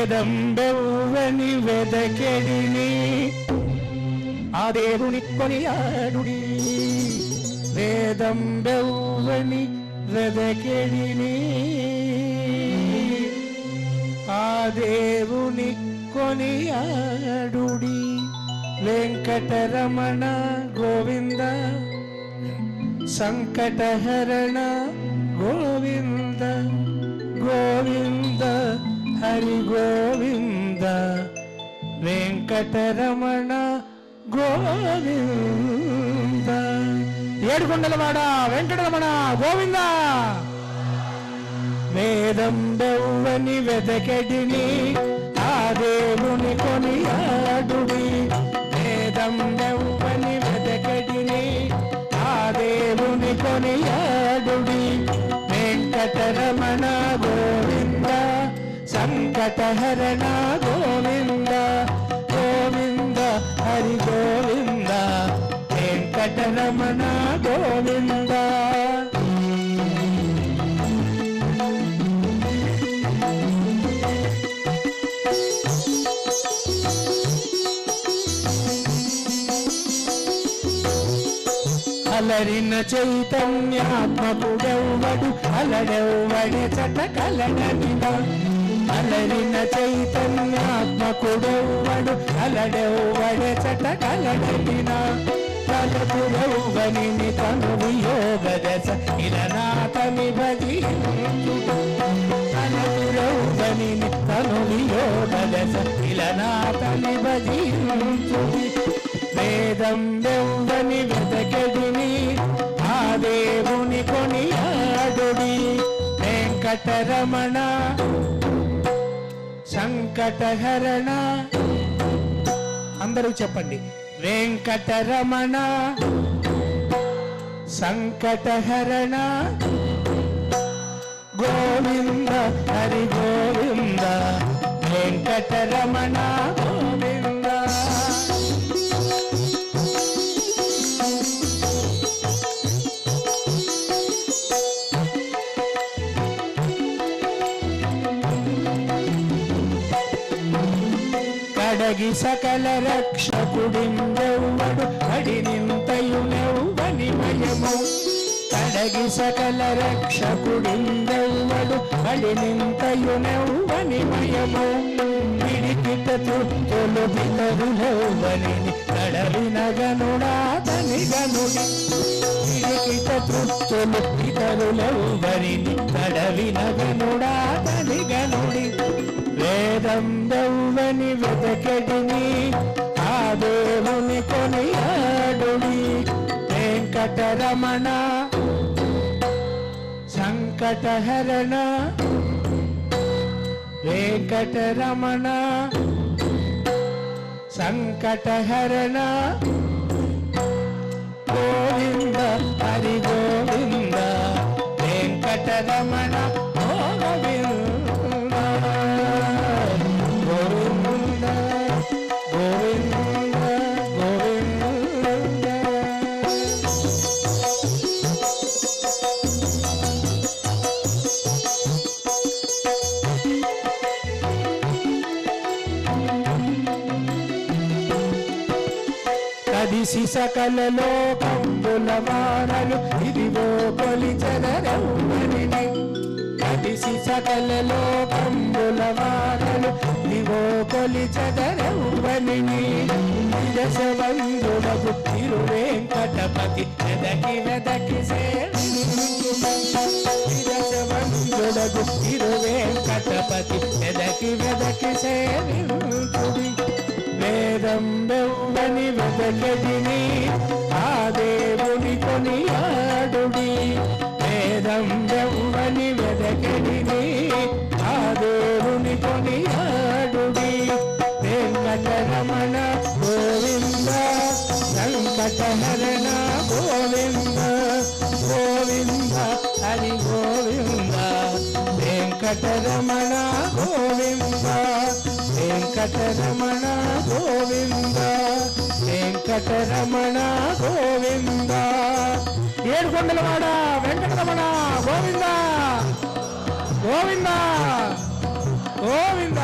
వేదం బెవ్వని వెదకెడిని ఆ దేవుని కొనియాడుడి వేదం బెవ్వని వెదకెడిని ఆ దేవుని కొనియాడుడి వెంకటరమణ గోవింద సంకటహరణ గోవింద గోవింద హరి గోవింద వెంకటరమణ గోవింద ఏడుకొండలవాడ వెంకటరమణ గోవింద వేదం బెవ్వని వెదకెడిని ఆ దేవుని కొనియాడుడి వేదం బెవ్వని వెదకెడిని ఆ దేవుని కొనియాడుడి వెంకటరమణ గోవింద సంకటహరణ గోవింద గోవింద హరి గోవింద వెంకటరమణ గోవింద అలరిన చైతన్యాత్మకుడెవ్వడు అలడెవ్వడే చట కలడనినా అలరిన చైతన్యాత్మకుడెవ్వడు అలడెవ్వడే చట కలడనినా తలపురవ్వని తనువు యోగ దశ ఇలనాథని భజించుడు తలపురవ్వని తనువు యోగ దశ ఇలనాథని భజించుడు వేదం బెవ్వని వెదకెడిని ఆ దేవుని కొనియాడుడి వెంకటరమణ సంకటహరణ అందరూ చెప్పండి వెంకటరమణ సంకటహరణ గోవింద హరి గోవింద వెంకటరమణ గోవింద కడగి సకల రక్షకుడిందెవ్వడు అడినింతయునెవ్వని మయము కడగి సకల రక్షకుడిందెవ్వడు అడినింతయునెవ్వని మయము పిడికిట తులు పితరులెవ్వని కడలిన గనుడాతని గనుడి పిడికిట తులు పితరులెవ్వని కడలిన గనుడాతని గనుడి వేదం బెవ్వని వెదకెడిని ఆ దేవుని కొనియాడుడి వెంకటరమణ సంకటహరణ వెంకటరమణ సంకటహరణ గోవింద హరి గోవింద వెంకటరమణ గోవింద కదిసి సకల లోకంబుల వారలు ఇదిగో కొలిచెదరెవ్వరిని కదిసి సకల లోకంబుల వారలు ఇదిగో కొలిచెదరెవ్వరిని నిజవంతుడగు తిరువేంకటపతి వెదకి వెదకి నిజవంతుడగు తిరువేంకటపతి వెదకి వెదకి సేవించుడి వేదం బెవ్వని వెదకెడిని ఆ దేవుని కొనియాడుడి వేదం బెవ్వని వెదకెడిని ఆ దేవుని కొనియాడుడి వెంకటరమణ గోవింద సంకటహరణ గోవింద గోవింద హరి గోవింద వెంకటరమణ గోవింద వెంకటరమణ గోవింద వెంకటరమణ గోవింద ఏడుకొండలవాడ వెంకటరమణ గోవింద గోవింద గోవింద